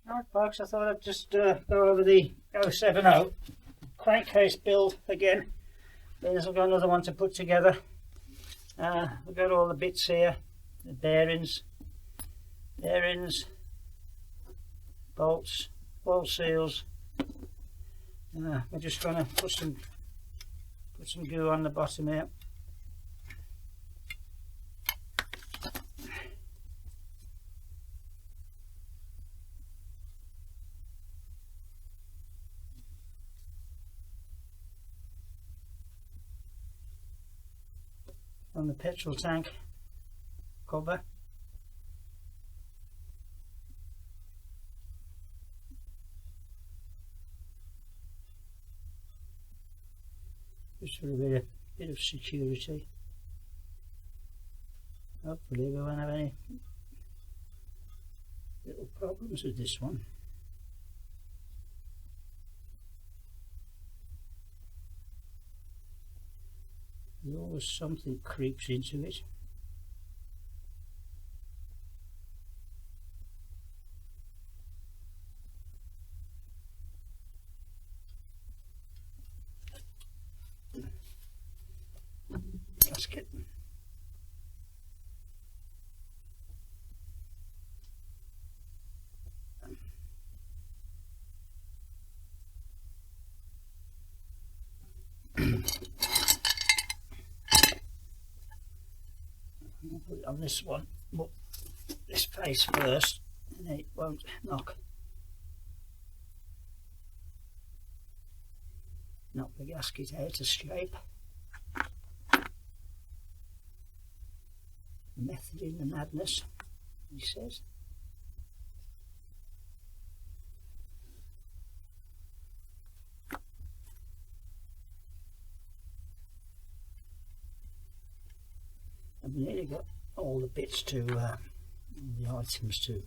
Right folks, I thought I'd just go over the 070 crankcase build again. I've got another one to put together. We've got all the bits here, the bearings, bolts, ball seals. We're just going to put some glue on the bottom here. On the petrol tank cover. Just for a bit of security. Hopefully we won't have any little problems with this one. There's always something creeps into it. Gasket. I'll put it on this one, but this face first, and it won't knock the gasket out of shape. Method in the madness, he says. I've nearly got all the bits to, the items to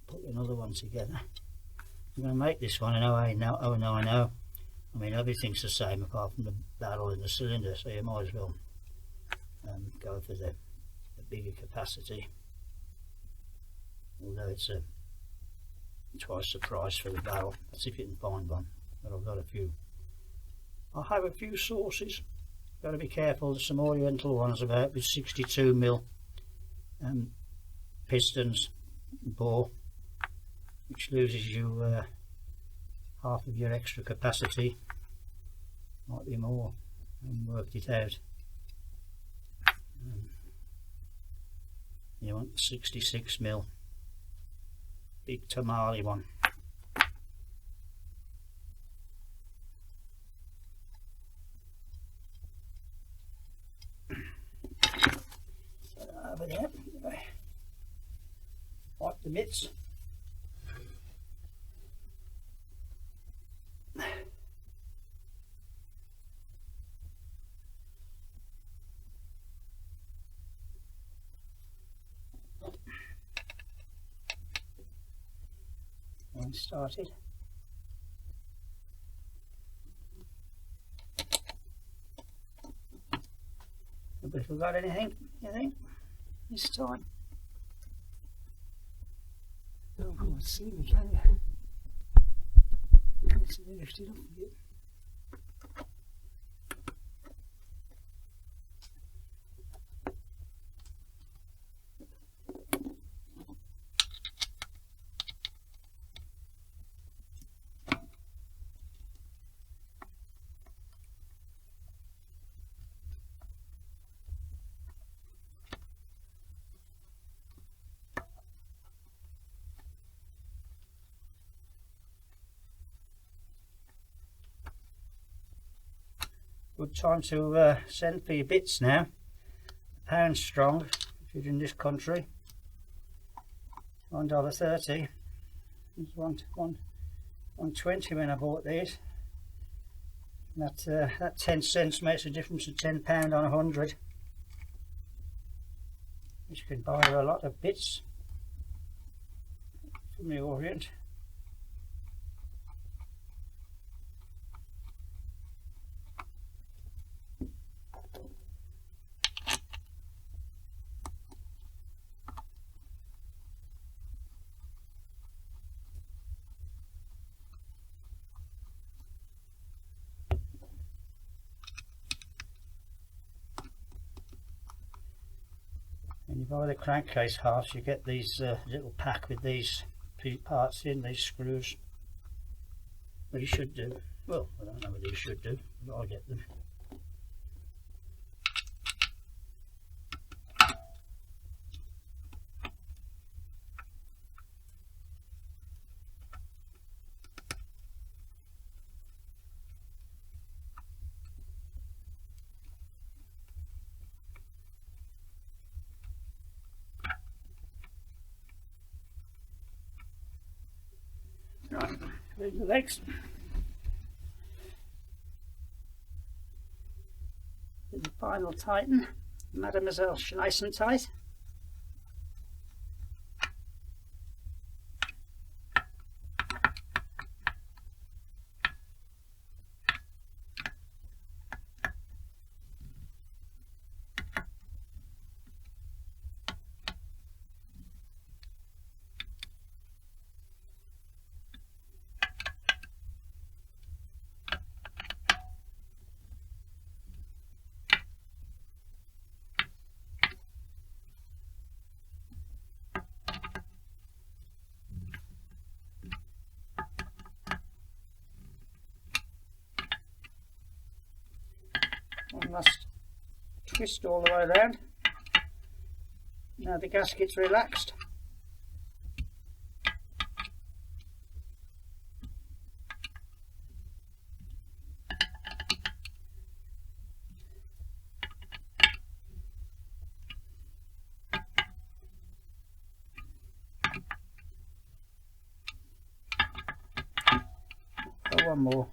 put another one together. I'm going to make this one an 090. I mean, everything's the same apart from the barrel and the cylinder, so you might as well go for the bigger capacity. Although it's twice the price for the barrel. That's if you can find one. But I've got a few. I have a few sources. Got to be careful. There's some oriental ones about with 62mm pistons, bore, which loses you half of your extra capacity. Might be more. I haven't worked it out. You want the 66mm big tamale one. Over there. Wipe the bits. And started. Have we forgot anything, you think, this time? Oh, I can't see me, can you? Let's lift it up a bit. Good time to send for your bits now. £1 strong if you're in this country. $1.30. It was $1.20 when I bought these. That 10 cents makes a difference of £10 on 100. Which can buy a lot of bits from the Orient. When you buy the crankcase halves, you get these little pack with these parts in, these screws. Well, you should do. Well, I don't know whether you should do, but I get them. Right, there's the legs. The final tighten, Mademoiselle nice and tight. One last twist all the way around. Now the gasket's relaxed. Oh, one more.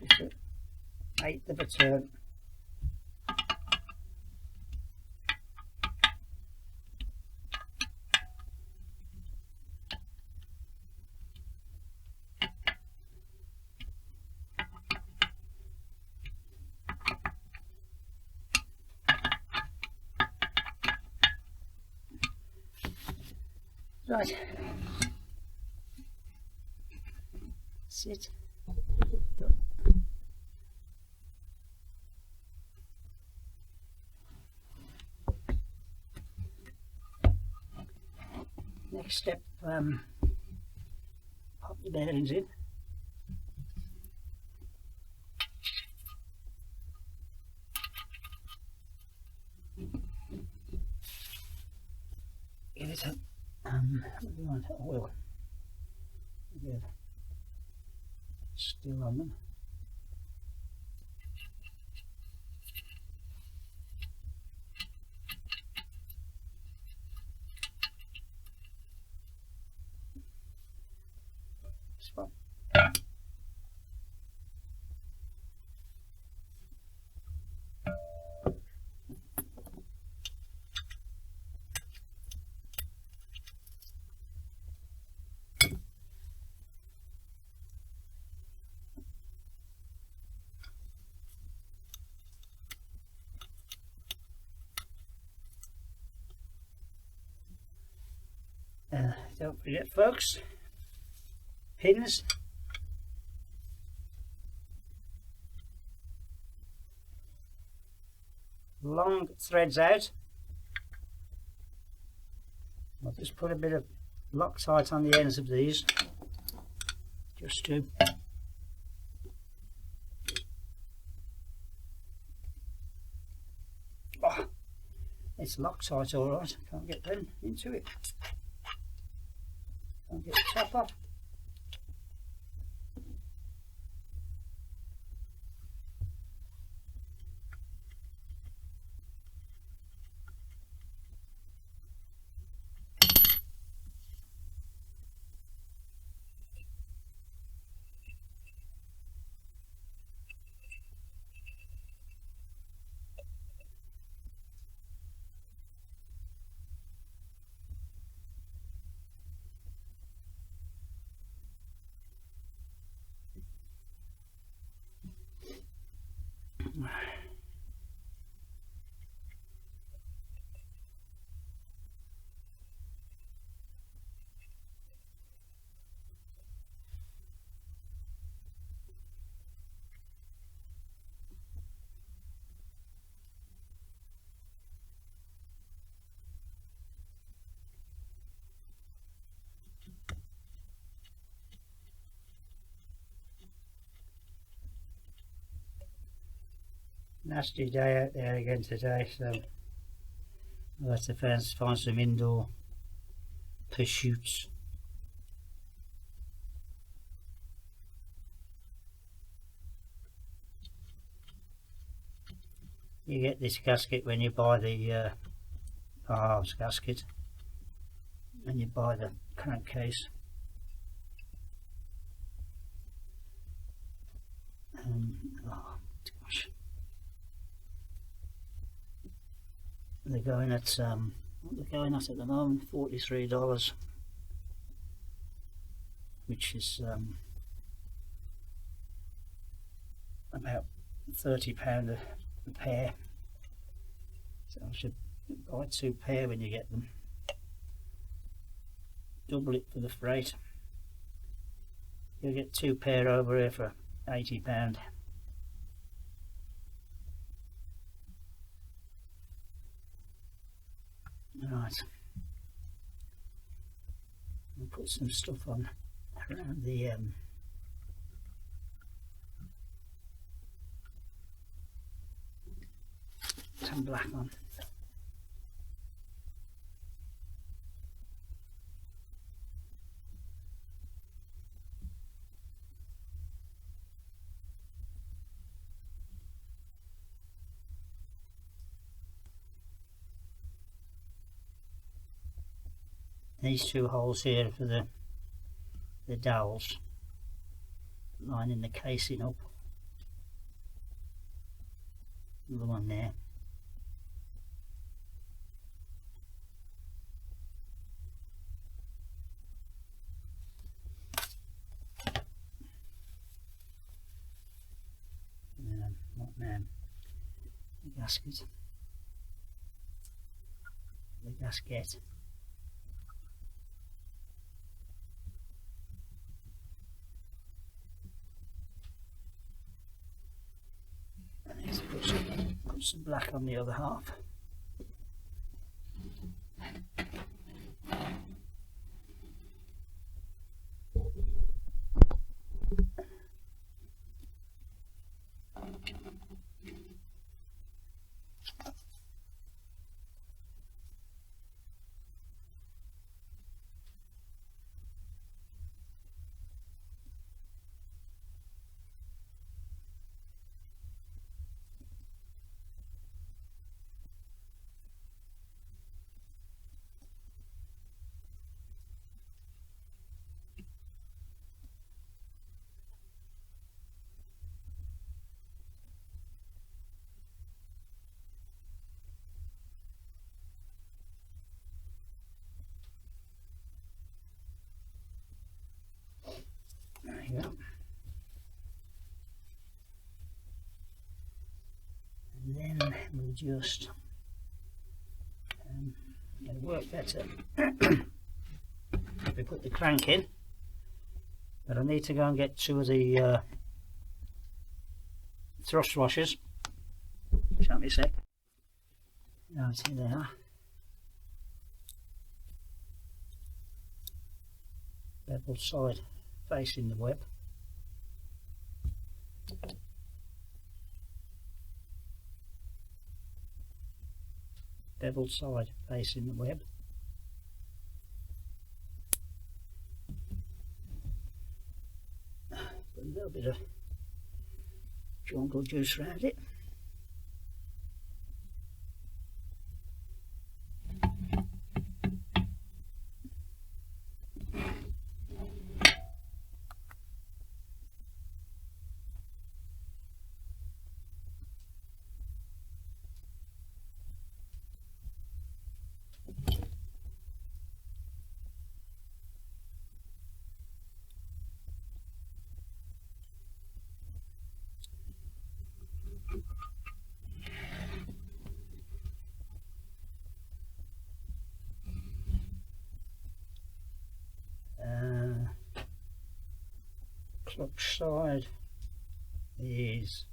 Just an eighth of a turn. Right. Sit. Done. Next step, pop the bearings in. Give it a what do you want? Oil. Good. Still on them. This one. Don't forget, folks, pins, long threads out. I'll just put a bit of Loctite on the ends of these, just to it's Loctite all right. Can't get them into it. Can't get the top off. nasty day out there again today, so I'll have to find some indoor pursuits. You get this gasket when you buy the halves gasket, and you buy the crankcase. Oh gosh, they're going at what they're going at the moment, $43, which is about £30 a pair. So I should buy 2 pair when you get them. Double it for the freight. You'll get 2 pair over here for £80. Right, I'll put some stuff on around the some black on. These 2 holes here for the dowels, lining the casing up. Another one there. The gasket. The gasket. Let's put some black on the other half. There you go. And then we'll just it'll work better if we put the crank in, but I need to go and get 2 of the thrust washers. Show me a sec. Right, here they are. Beveled side facing the web. Beveled side facing the web. Put a little bit of jungle juice around it. Clutch side is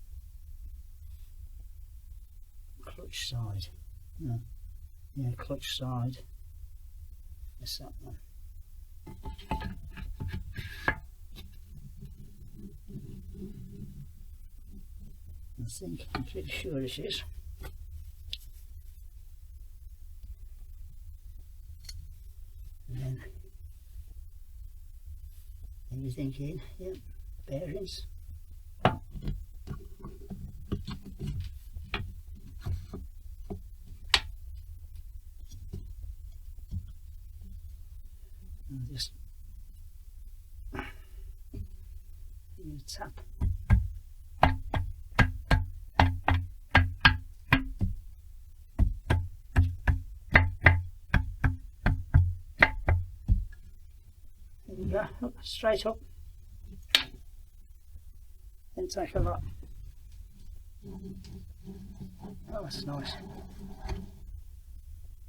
clutch side. No. Yeah, clutch side. That's that one. think, I'm pretty sure this is. And then everything in, yeah, bearings. And just use a tap. There we go, look, straight up. Then take a lot. Oh, that's nice.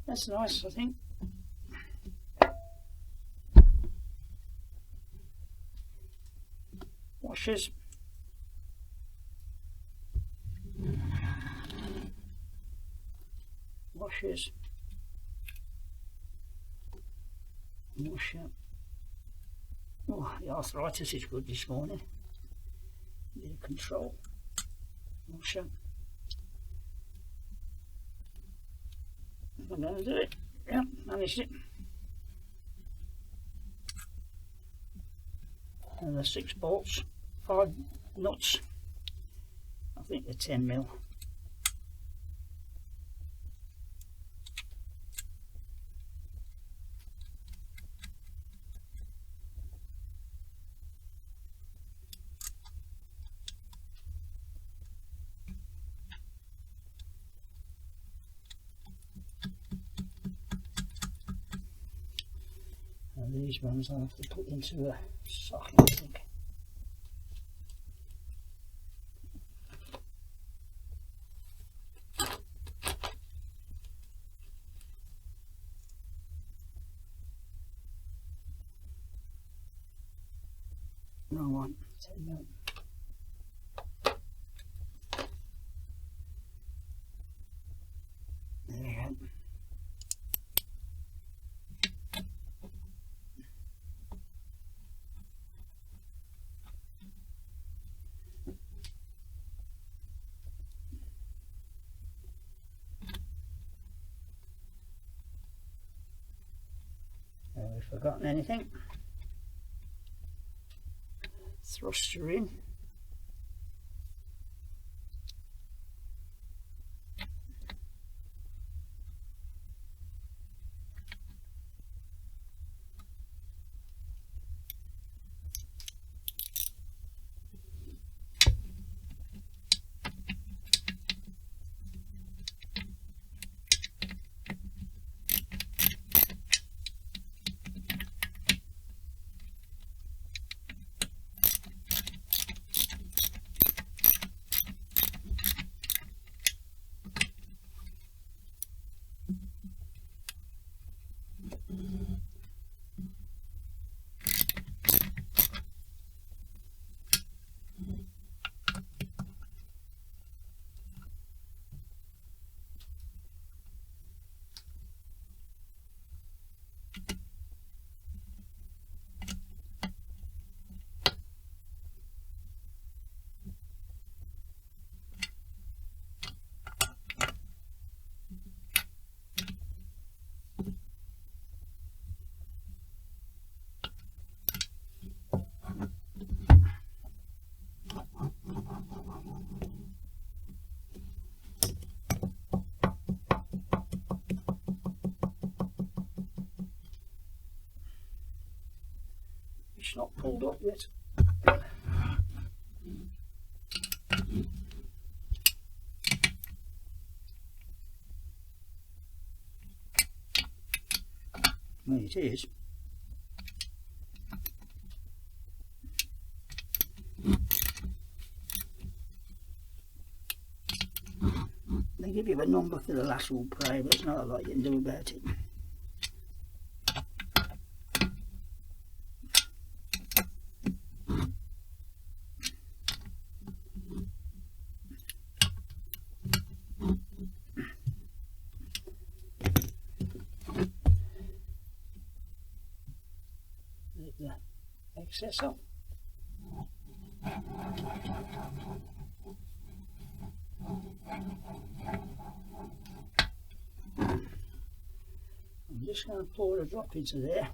That's nice, I think. Washers. Washers. Washer. Oh, the arthritis is good this morning. A bit of control. Washer. I'm going to do it. Yep, managed it. And the 6 bolts, 5 nuts. I think they're 10mm. And these ones I have to put into a socket, I think. Wrong one. 10mm. There we go. Have we forgotten anything? Thruster in. It's not pulled up yet. Well, it is. They give you a number for the lateral prey, but there's not a lot you can do about it. The excess off. I'm just going to pour a drop into there.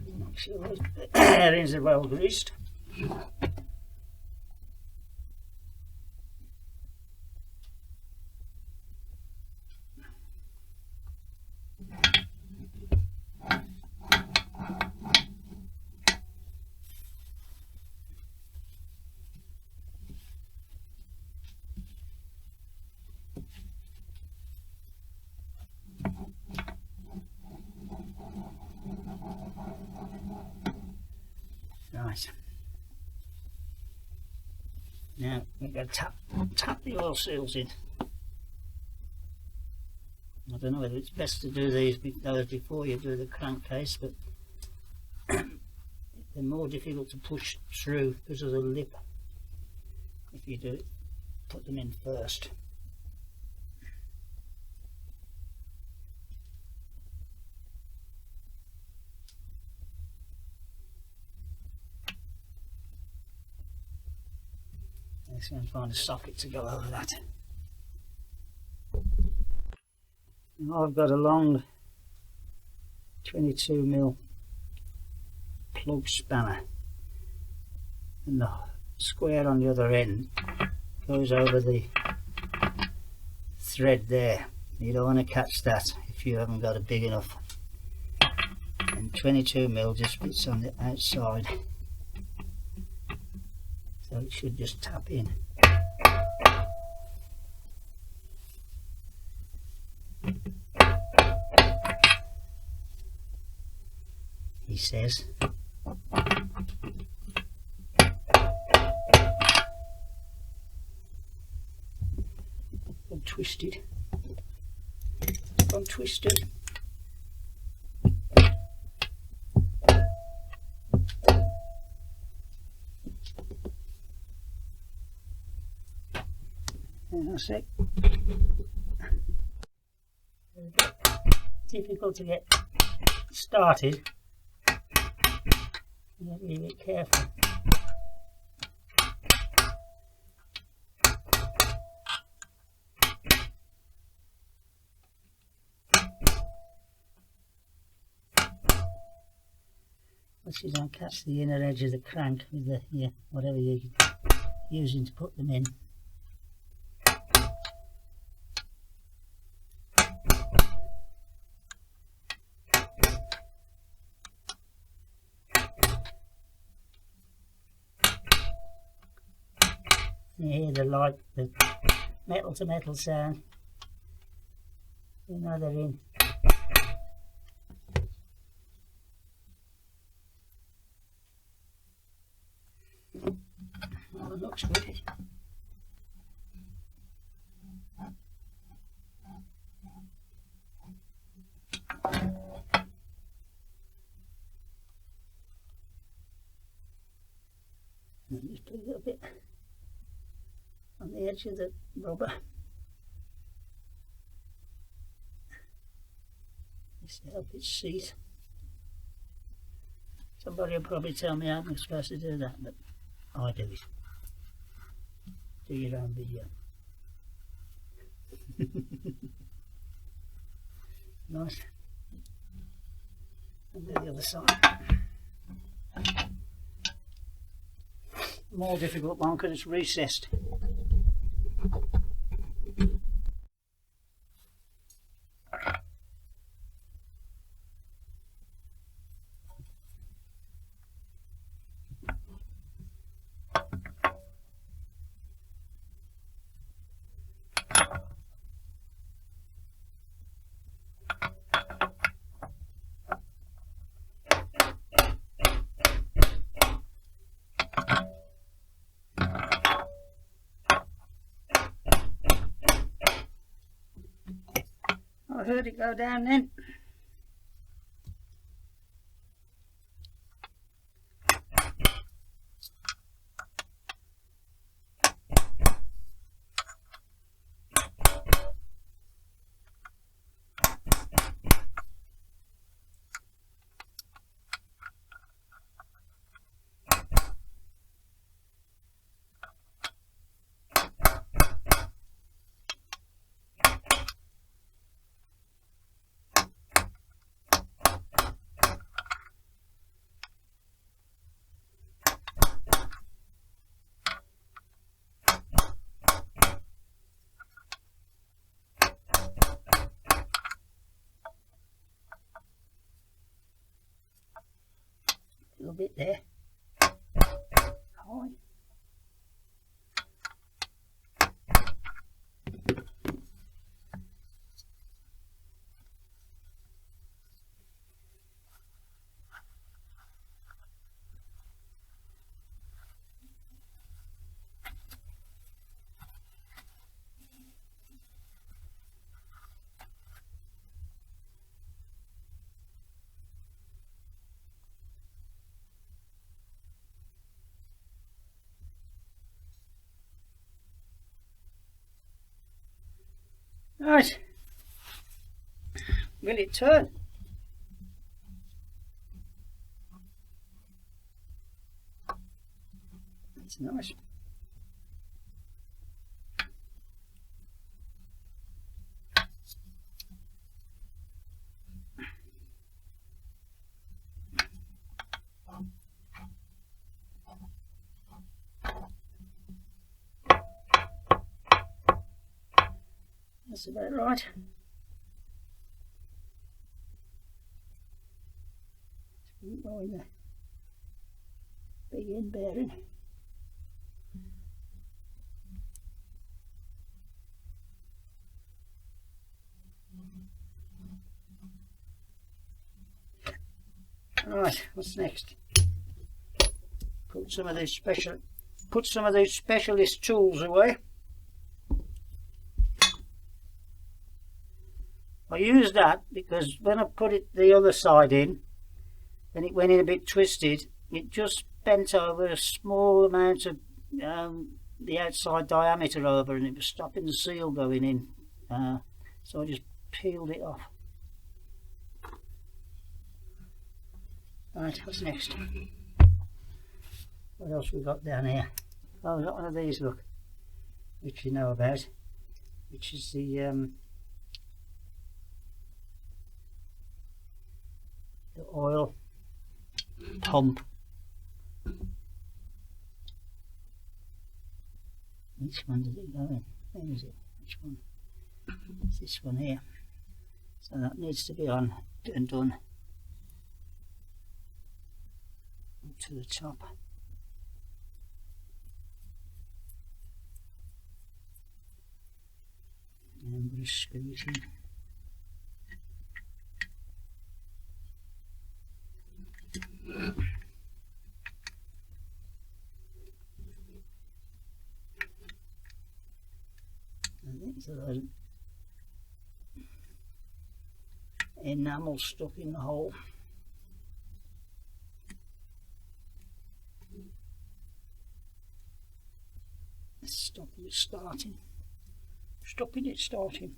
Make sure those bearings are well greased. Right. Now we're going to tap the oil seals in. I don't know whether it's best to do those before you do the crankcase, but they're more difficult to push through because of the lip. If you do it, put them in first. Let's go and find a socket to go over that. Now I've got a long 22mm plug spanner, and the square on the other end goes over the thread there. You don't want to catch that if you haven't got a big enough, and 22mm just fits on the outside, so it should just tap in. He says. Untwisted. Untwisted. And that's it. Difficult to get started. You have to be a bit careful. Once you don't catch the inner edge of the crank with the whatever you're using to put them in. You hear the metal to metal sound. You know they're in. Well, it looks good. And just put a little bit on the edge of the rubber. Just to help it seat. Somebody will probably tell me how I'm supposed to do that, but I do it. Do your own video. Nice. And do the other side. More difficult one because it's recessed. I heard it go down then. bit there. High. Right, will it turn? That's nice. That's about right. Let's put it in the big end bearing. Right, what's next? Put some of these specialist tools away. I used that because when I put it the other side in, and it went in a bit twisted, it just bent over a small amount of the outside diameter over, and it was stopping the seal going in. So I just peeled it off. Right, what's next? What else we got down here? Oh, we've got one of these, look, which you know about, which is the oil pump. Which one did it go in? Where is it? Which one? It's this one here. So that needs to be on and done up to the top. And I'm going to screw it in. These are those enamel stuck in the hole. Stopping it starting. Stopping it starting.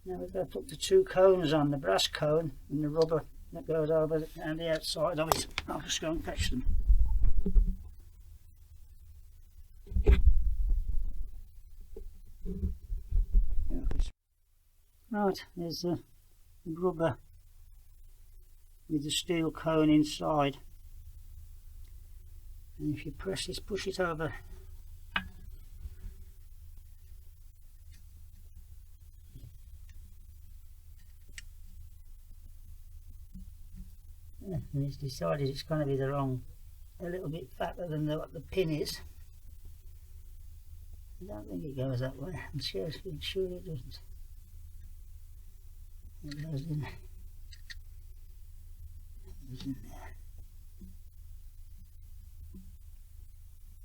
Now we've got to put the two cones on, the brass cone and the rubber that goes over and the outside of it. I'll just go and fetch them. Right, there's the rubber with the steel cone inside. And if you press this, push it over. And it's decided it's going to be a little bit fatter than what the pin is. I don't think it goes that way. I'm sure it doesn't. It goes in. It goes in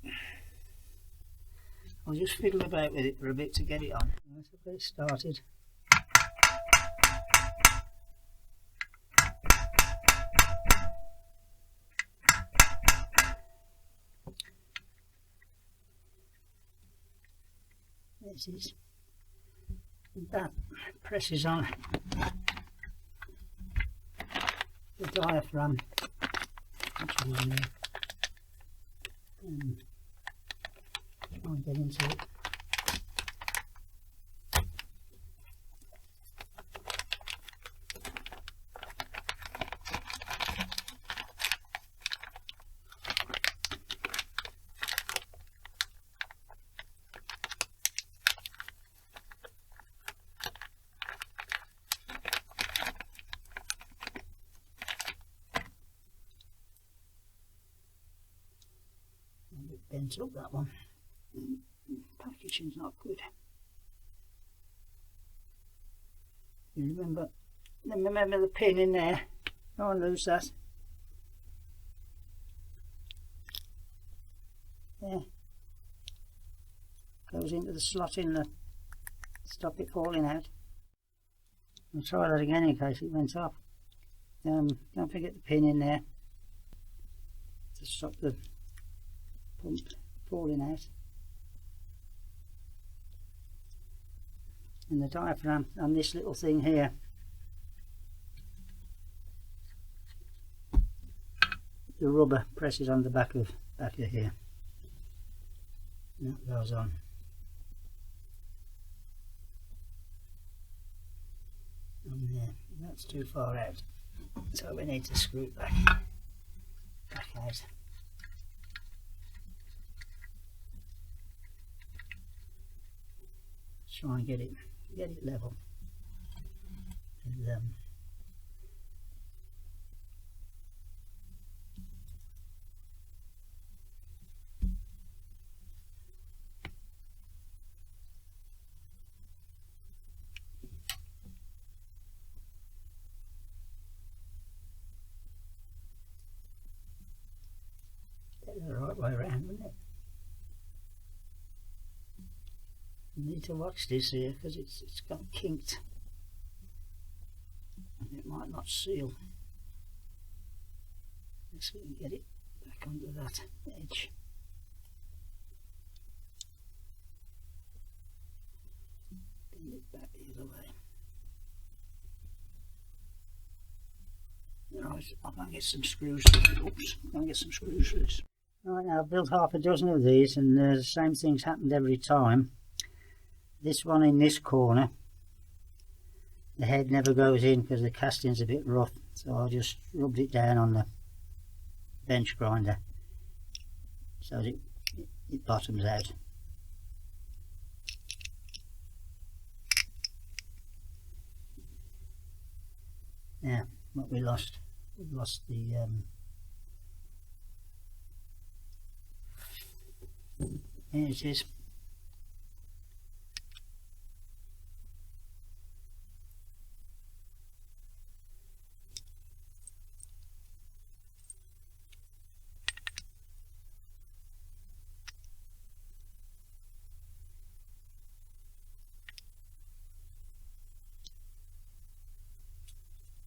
there. I'll just fiddle about with it for a bit to get it on. Let's get it started. This is, that presses on the diaphragm, which is in there, and try and get into it. Bent up, that one. Packaging's not good. You remember the pin in there. Don't lose that. There. Goes into the slot in the, stop it falling out. I'll try that again in case it went off. Don't forget the pin in there to stop the pump falling out. And the diaphragm on this little thing here, the rubber presses on the back of here. And that goes on. And that's too far out, so we need to screw it back out. Try and get it level. And, get it the right way around, wouldn't it? You need to watch this here because it's got kinked and it might not seal. Let's see if we can get it back onto that edge. Bend it back the other way. Right, I'm going to get some screws. Oops, I'm going to get some screws loose. Right, now I've built half a dozen of these and the same thing's happened every time. This one in this corner, the head never goes in because the casting's a bit rough, so I just rubbed it down on the bench grinder so that it bottoms out. Now, what we lost the here it is.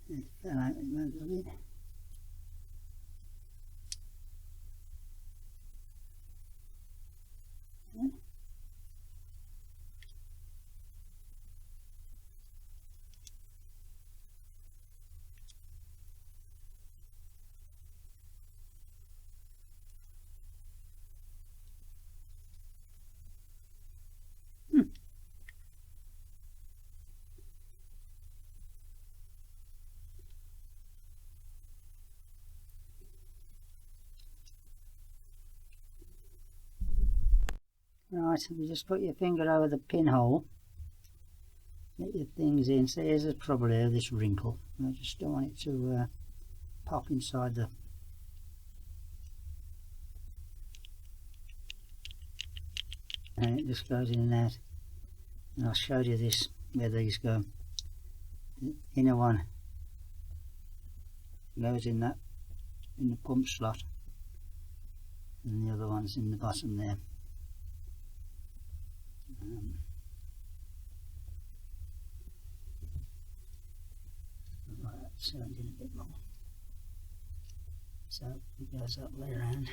It fell out in that little bit. Right, so you just put your finger over the pinhole, get your things in. So here's the trouble here, this wrinkle. I just don't want it to pop inside the and it just goes in and out. And I'll show you this, where these go. The inner one goes in that, in the pump slot, and the other one's in the bottom there. Right, so I did a bit more. So it goes that way around.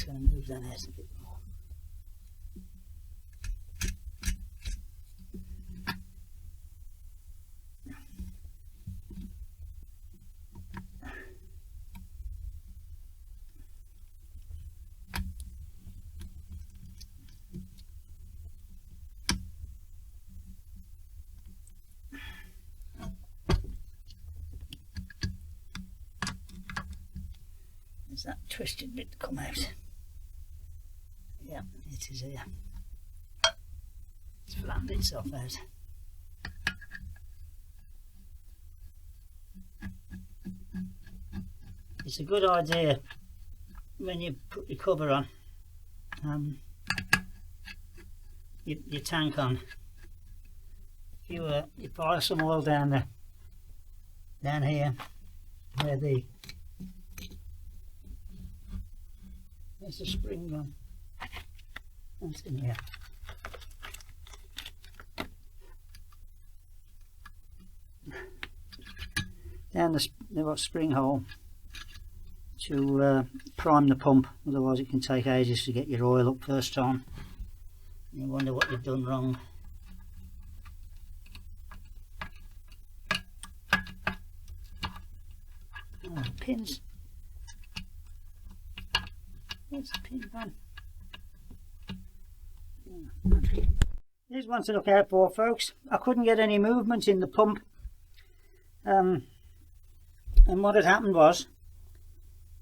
just going to move that out a bit more. There's that twisted bit to come out. Yeah, it is here. It's flattened itself out. It's a good idea when you put your cover on, your tank on, you apply some oil down here where there's the spring gone. That's in here. Down the spring hole to prime the pump, otherwise it can take ages to get your oil up first time. You wonder what you've done wrong. Oh, the pins. Where's the pin gone? Here's one to look out for, folks. I couldn't get any movement in the pump, and what had happened was,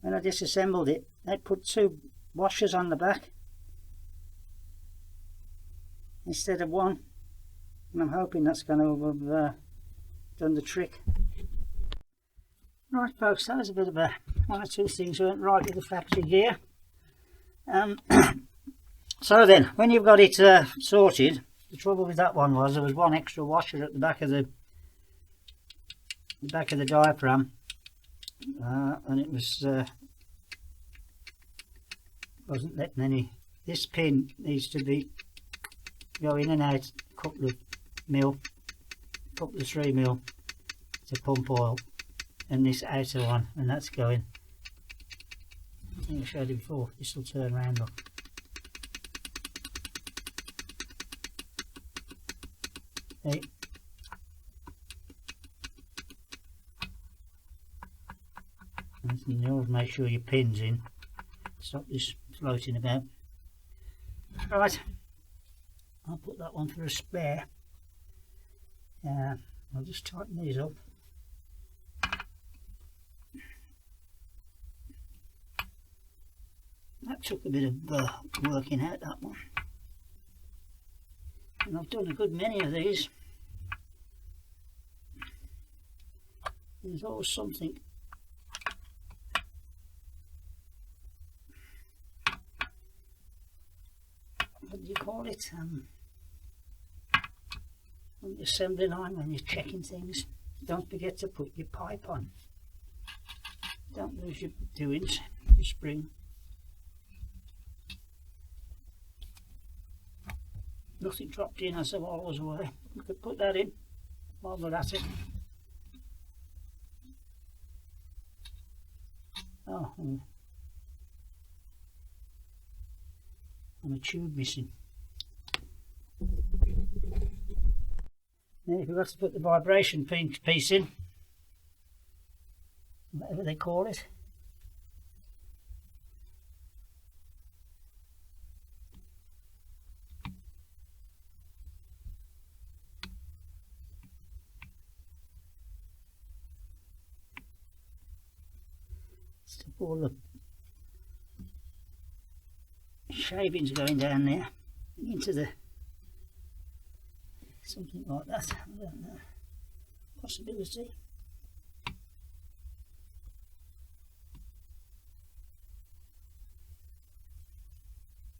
when I disassembled it, they put two washers on the back instead of one, and I'm hoping that's going to have done the trick. Right folks, that was a bit of one or two things went right with the factory gear. So then, when you've got it sorted, the trouble with that one was there was one extra washer at the back of the diaphragm, and it wasn't letting any. This pin needs to be go in and out a couple of 3 mil to pump oil, and this outer one, and that's going. I think I showed you before. This will turn round up. Hey. You always make sure your pin's in. Stop this floating about. Right, I'll put that one for a spare. I'll just tighten these up. That took a bit of working out, that one. And I've done a good many of these. There's always something. What do you call it? On the assembly line when you're checking things. Don't forget to put your pipe on. Don't lose your doings, your spring. Nothing dropped in as the wall was away. We could put that in while we're at it. Oh, and a tube missing. Then you forgot to put the vibration piece in, whatever they call it. Stop all the shavings going down there into the something like that. I don't know. Possibility.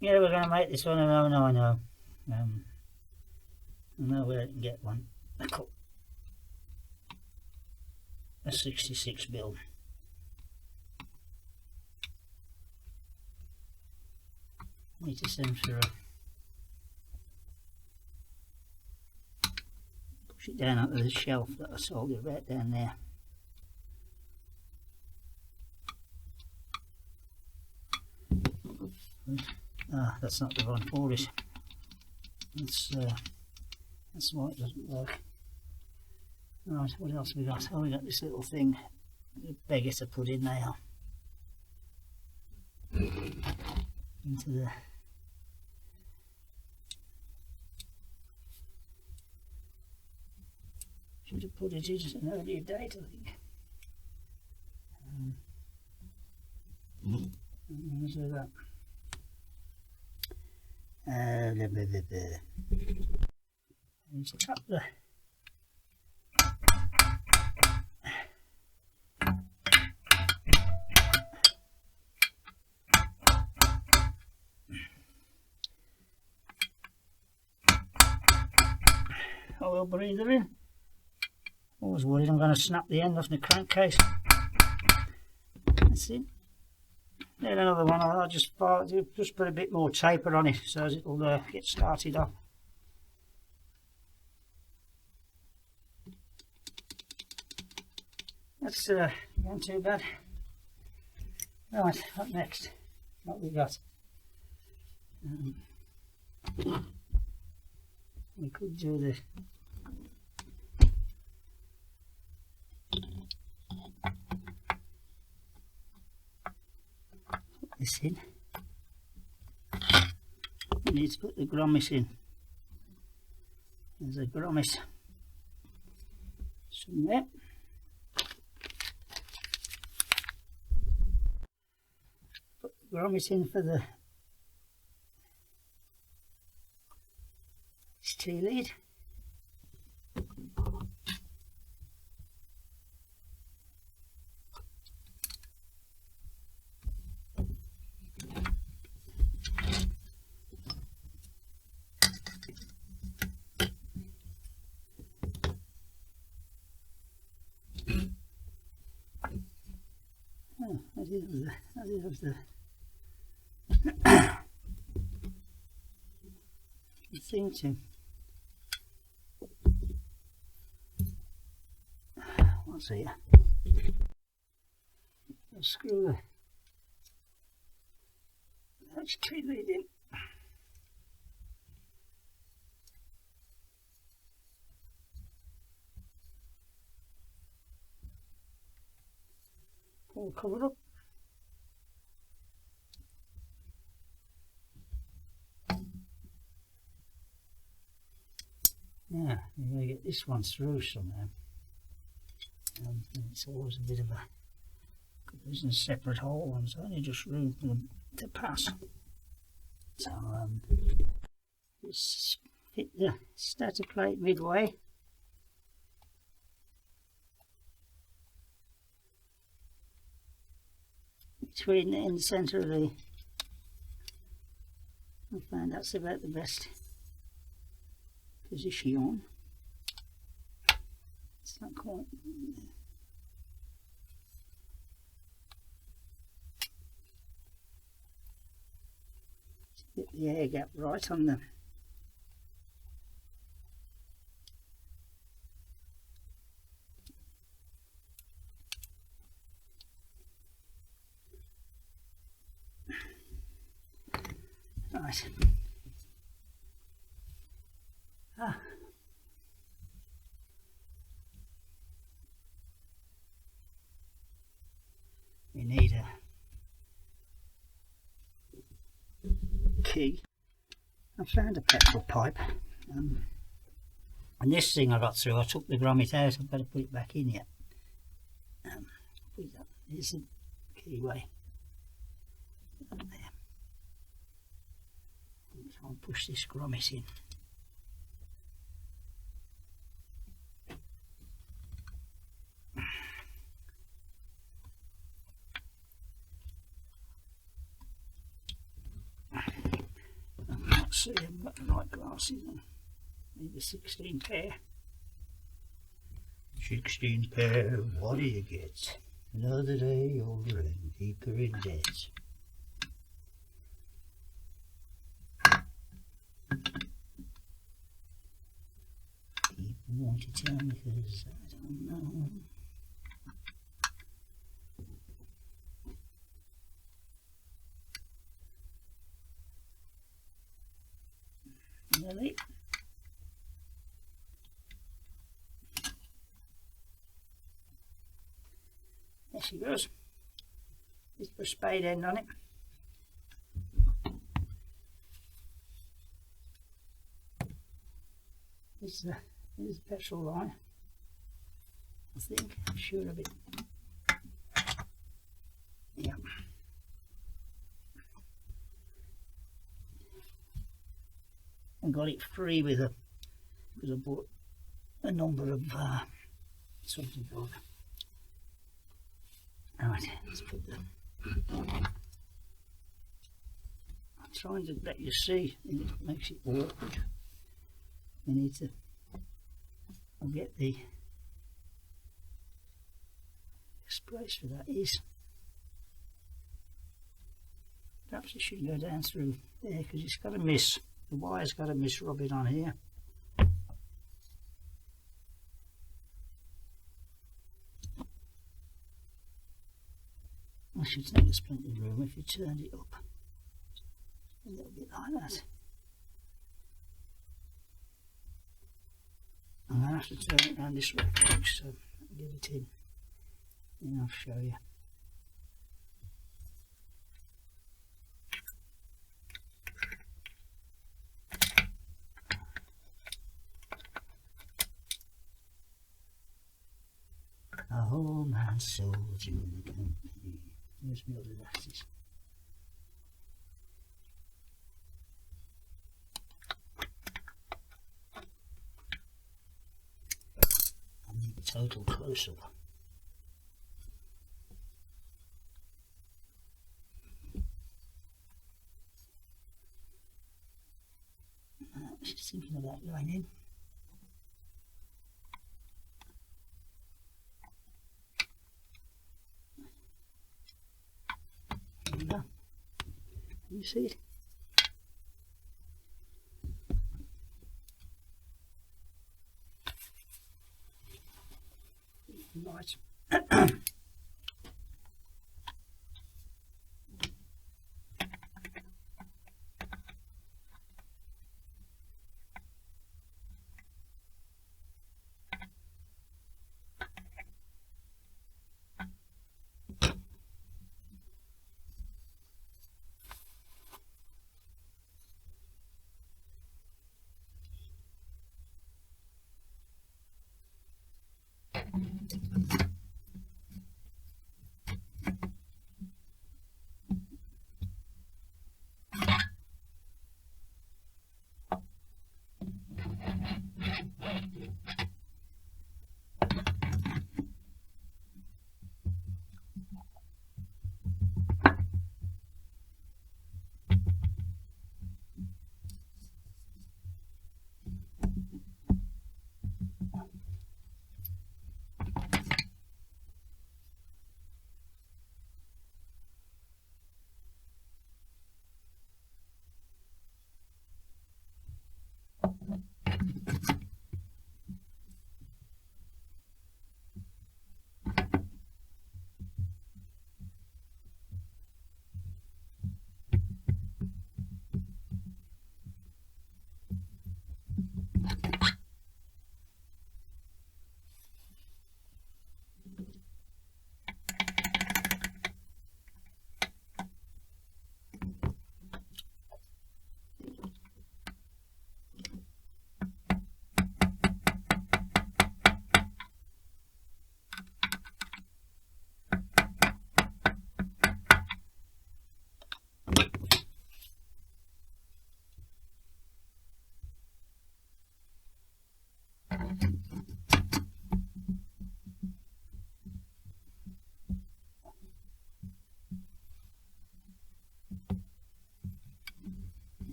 Yeah, we're going to make this one. I know. I know where I can get one. A 66 build. Need to send for a push it down onto the shelf that I sold you right down there. that's not the one for it. That's why it doesn't work. Right, what else have we got? Oh, we got this little thing, the beggar to put in there. Into the should have put it in an earlier date, I think. Let's do that. There's a coupler. Oil breather in. Always worried I'm going to snap the end off the crankcase. That's it. Then another one. I'll just put a bit more taper on it so as it'll get started off. That's not too bad. Right, what next? What we got? We could do this. Put this in. We need to put the grommet in. There's a grommet somewhere. Put the grommet in for the T-lead. Oh, I did have the thing to. What's here? I'll screw the T-lead in. Pull the cover up. Yeah, I'm going to get this one through somehow. It's always a bit of a, there isn't a separate hole, and so only just room for them to pass. So just fit the starter plate midway. Between in the centre of the, I find that's about the best position. It's not quite. Get the air gap right on them. Right. We need a key. I found a petrol pipe, and this thing I got through, I took the grommet out. I've got to put it back in yet. There's the keyway. There. So I'll push this grommet in. See, I haven't got the right glasses on. Need a 16 pair. 16 pair, what do you get? Another day older and deeper in debt. People want to tell me because I don't know. actually does. Just put a spade end on it. This is the petrol line, I think. I'm sure of it. Yeah. And got it free with a, because I bought a number of something called. Right, let's put the. I'm trying to let you see, and it makes it awkward. We need to. I'll get the place for that is. Perhaps it should go down through there because it's got to miss. The wire's got to miss rubbing on here. I should think there's plenty of room if you turned it up a little bit like that. I'm going to have to turn it around this way, folks, so I'll get it in and I'll show you. A whole man soldier in the company. There's my other lasses. I need a total close-up. Just thinking of that going in. There we go. Can you see it? Right.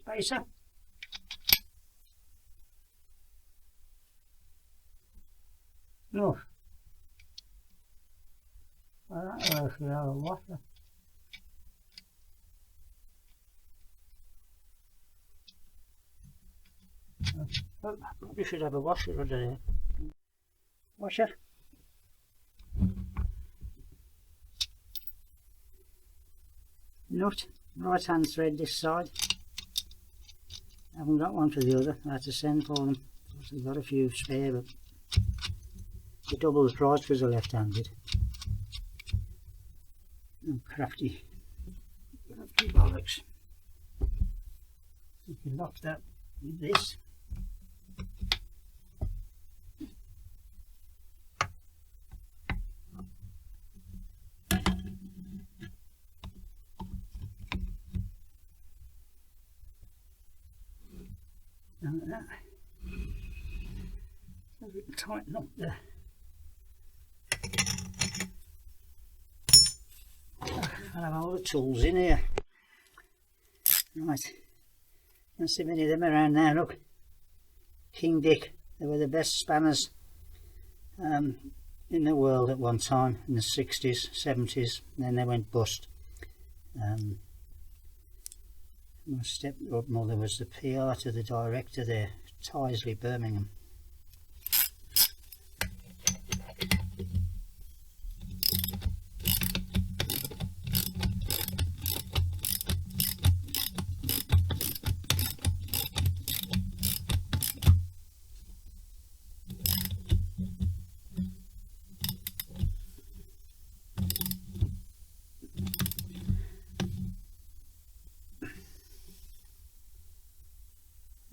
spacer. Look. Well, that works without a washer. Well, I probably should have a washer under there. Washer. Nut. Right hand thread this side. I haven't got one for the other. I had to send for them. I've got a few spare, but they're double the price because they're left-handed. Oh, crafty bollocks. You can lock that with this. Like that. So we can tighten up the I'll have all the tools in here. Right, don't see many of them around now. Look, King Dick, they were the best spanners in the world at one time, in the 60s, 70s, then they went bust. My stepmother was the PR to the director there, Tysley, Birmingham.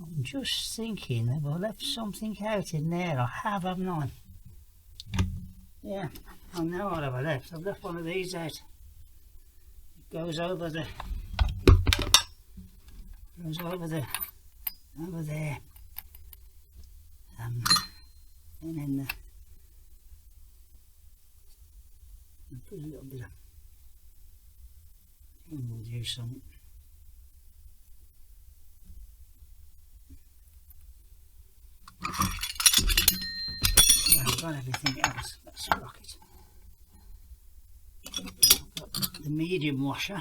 I'm just thinking that I left something out in there. I have, haven't I? Yeah, I know what I've left. I've left one of these out. It goes over there. And then put a little bit of animal juice on it. Yeah, I've got everything else. Let's rock it. I've got the medium washer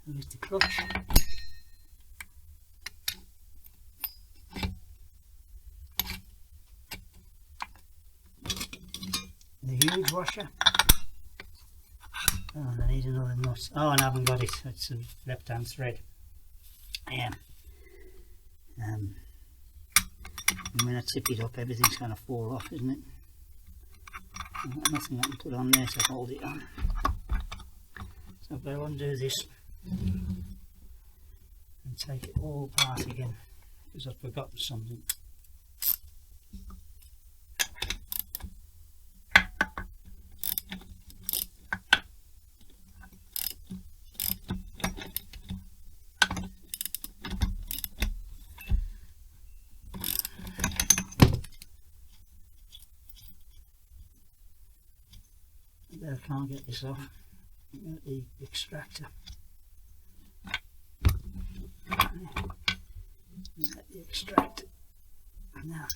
with the clutch. The huge washer. Oh, and I need another nut. Oh, and I haven't got it. It's a left-hand thread. Yeah. And when I tip it up, everything's going to fall off, isn't it? I've got nothing I can put on there to hold it on. So I've got to undo this and take it all apart again because I've forgotten something. I can't get this off. Get the extractor. Get the extractor. Now,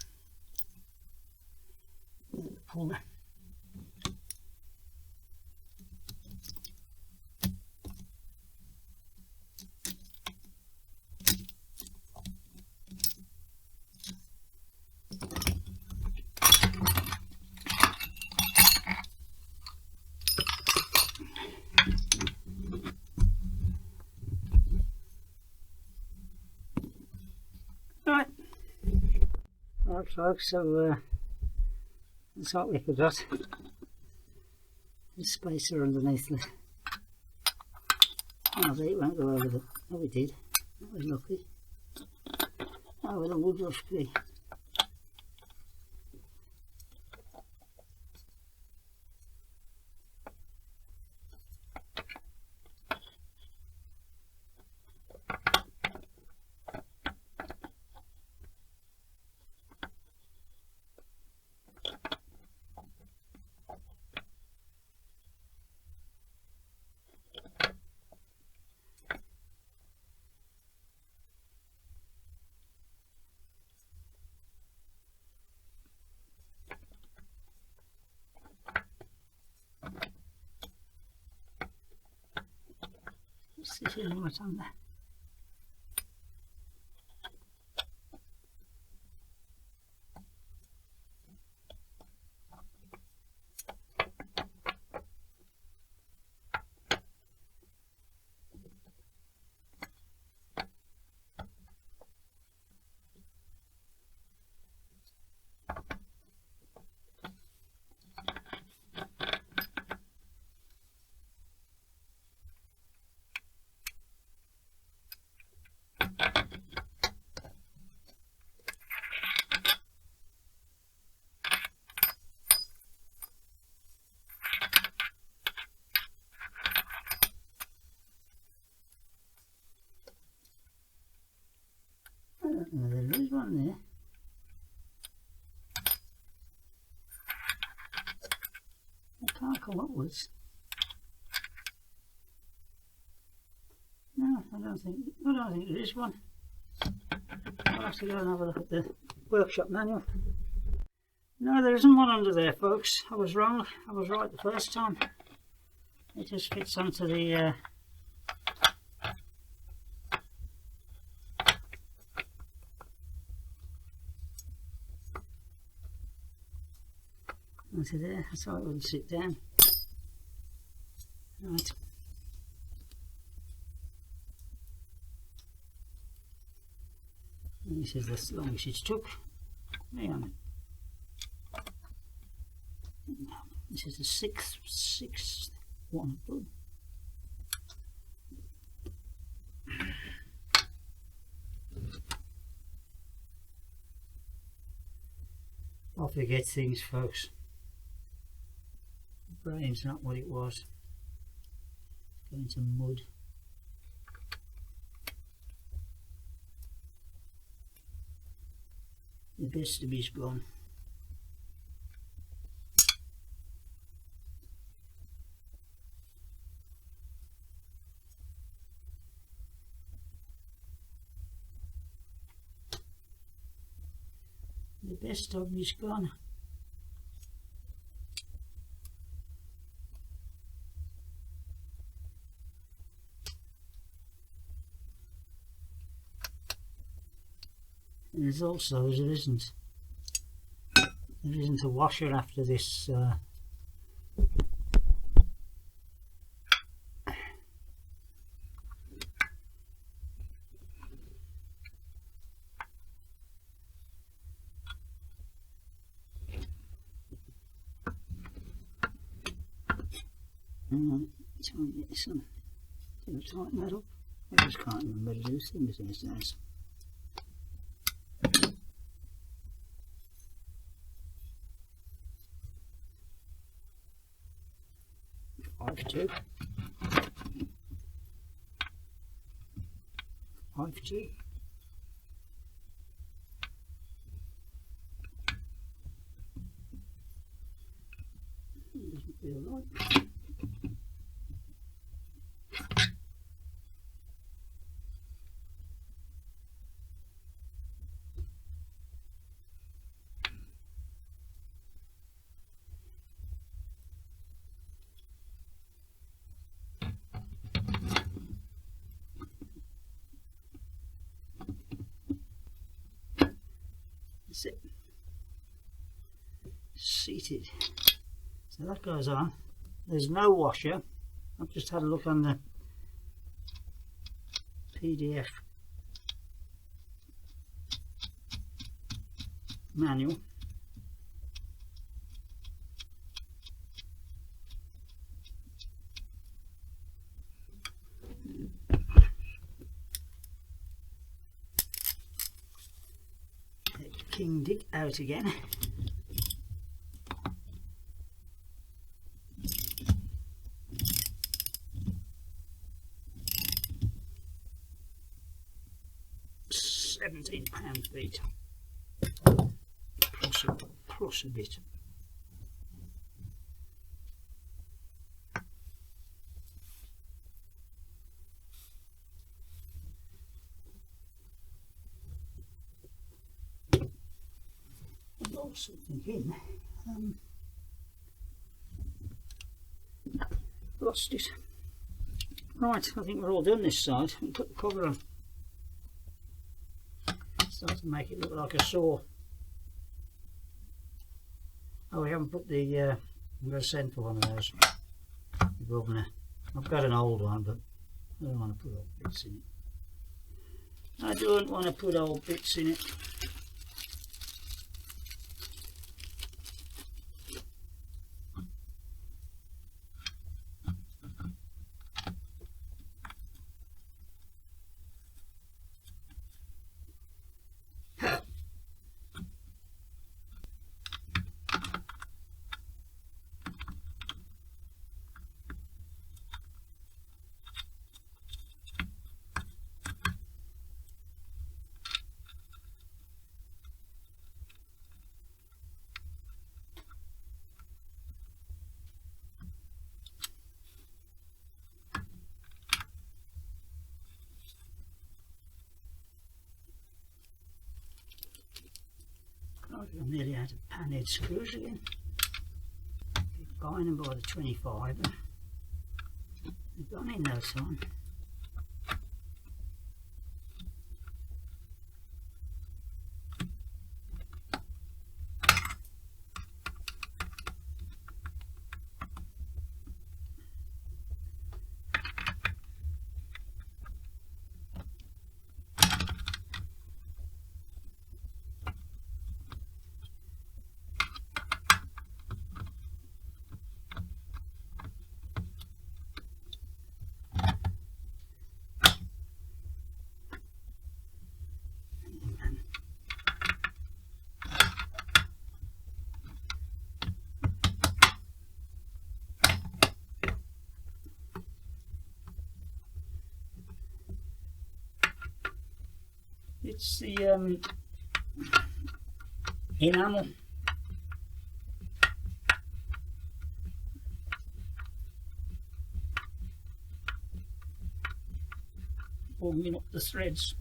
the puller. Right folks, so that's what we forgot. The spacer underneath the... Oh, it won't go over the... Oh, it did. That was lucky. Oh, well, a wood rush key. This is what's on there. There is one there. I can't come upwards. No, I don't think there is one. I'll have to go and have a look at the workshop manual. No, there isn't one under there, folks. I was wrong. I was right the first time. It just fits onto the onto there. I thought it wouldn't sit down. Right. And this is the longest it's took. Hang on. This is the sixth one. I forget things, folks. The brain's not what it was. Going to mud. The best of me's gone. The best of me's gone. And there's also, there isn't a washer after this try and get some, tighten that up. I just can't remember to do things these days. F.A.O.B. 5G. Doesn't feel right. That's it. Seated. So that goes on. There's no washer. I've just had a look on the PDF manual. King Dick out again. £17 plus a bit. Something in. Lost it. Right, I think we're all done this side. We'll put the cover on. Start to make it look like a saw. Oh, we haven't put the, I'm going to send for one of those. The governor. I've got an old one, but I don't want to put old bits in it. I don't want to put old bits in it. I'm nearly out of panhead screws again. Keep buying them by the 25. They've gone in no time. It's the enamel. Warming up the threads.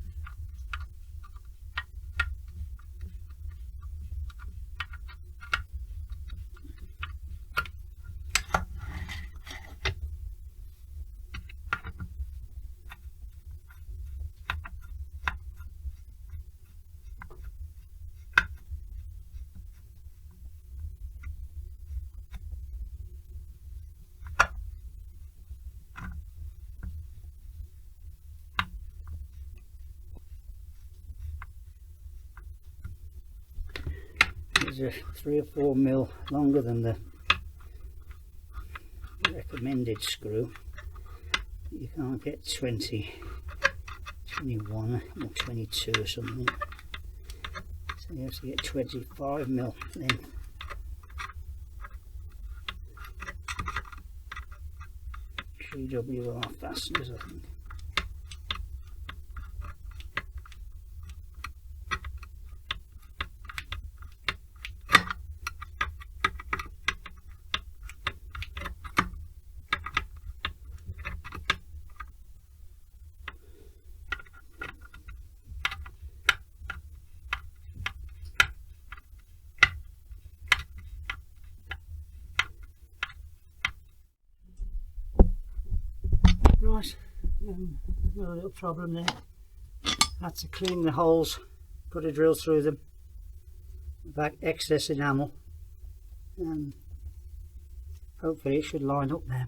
These are 3 or 4 mil longer than the recommended screw. You can't get 20, 21 or 22 or something. So you have to get 25 mil then. GWR fasteners, I think. Right, got a little problem there. Had to clean the holes, put a drill through them, back excess enamel, and hopefully it should line up now.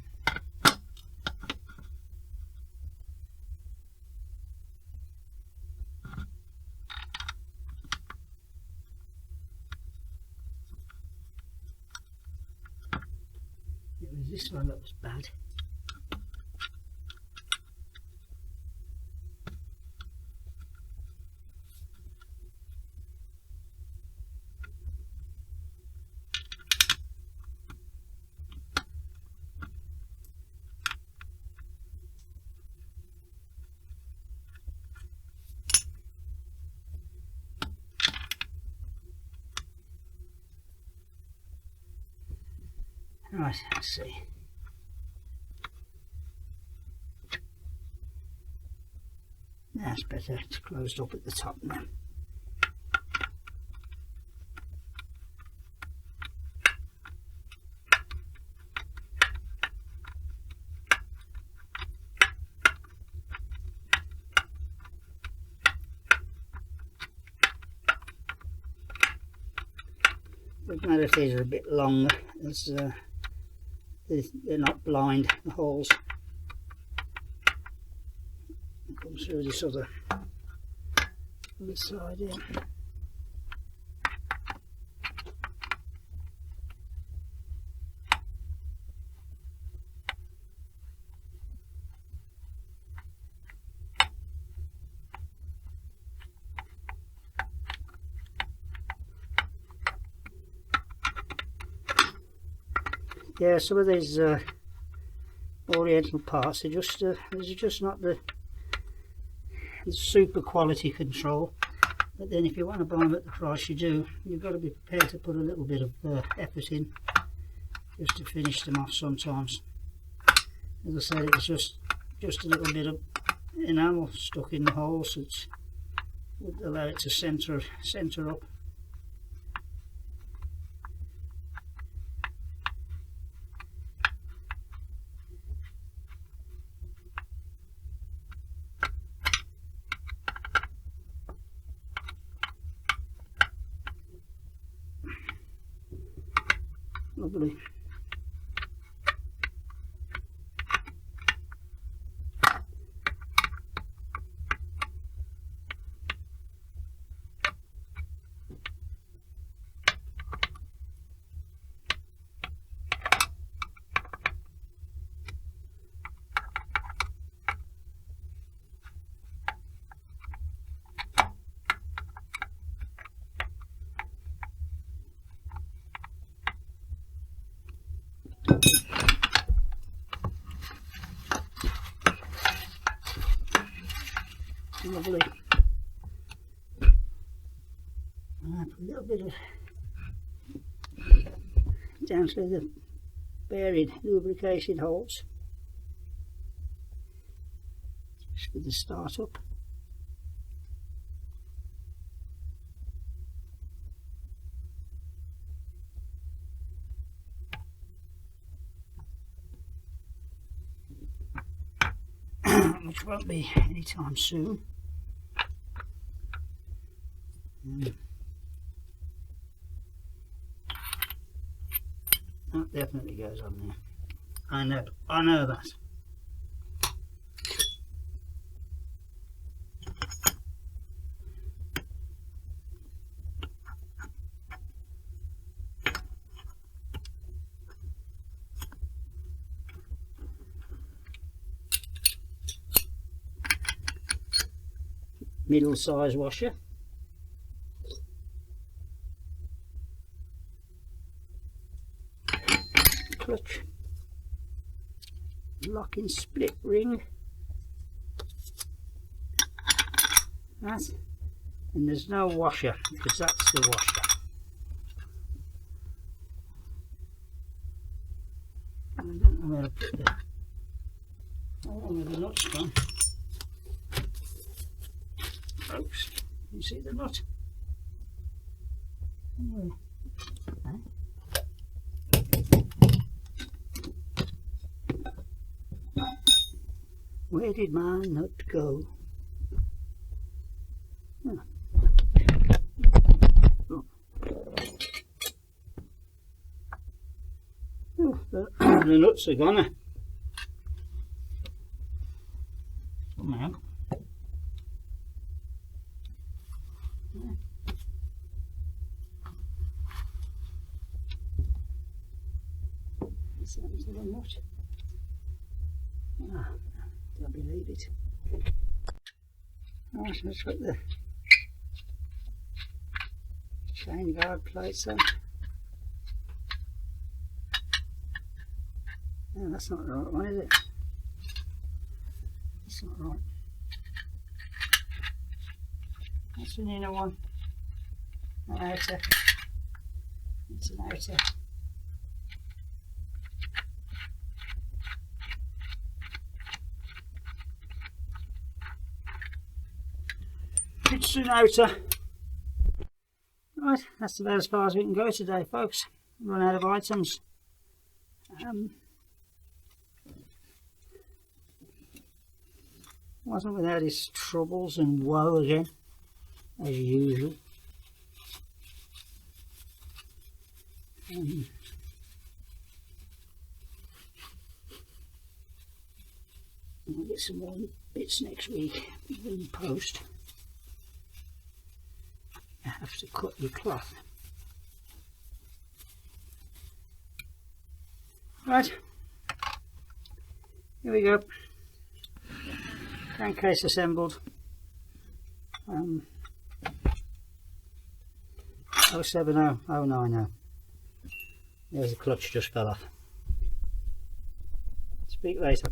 It was this one that was bad. Right, let's see. That's better, it's closed up at the top now. Doesn't matter if these are a bit long, as they're not blind, the holes. Come through this other side here. Yeah, some of these oriental parts are just these are just not the super quality control. But then if you want to buy them at the price you do, you've got to be prepared to put a little bit of effort in just to finish them off sometimes. As I said, it was just a little bit of enamel stuck in the hole, so it would allow it to centre up. Lovely. Lovely. I put a little bit of down through the bearing lubricated holes just for the start up. Which won't be anytime soon. That definitely goes on there. I know that. Middle size washer. Clutch. Locking split ring. That. And there's no washer because that's the washer. I don't know where to put the. I don't know where the nut's gone. Folks, you see the nut? Where did my nut go? Oh. Oh, the nuts are gone. Somehow. Sounds a little nut. Ah, don't believe it. Right, let's put the chain guard plates on. No, that's not the right one, is it? That's not right. That's an inner one. An outer. It's an outer. It's an outer. Right, that's about as far as we can go today, folks. Run out of items. Wasn't without his troubles and woe again, as usual. I'll get some more bits next week in the post. You have to cut your cloth. Right, here we go. Crankcase assembled. 070090. There's the clutch just fell off. Speak later.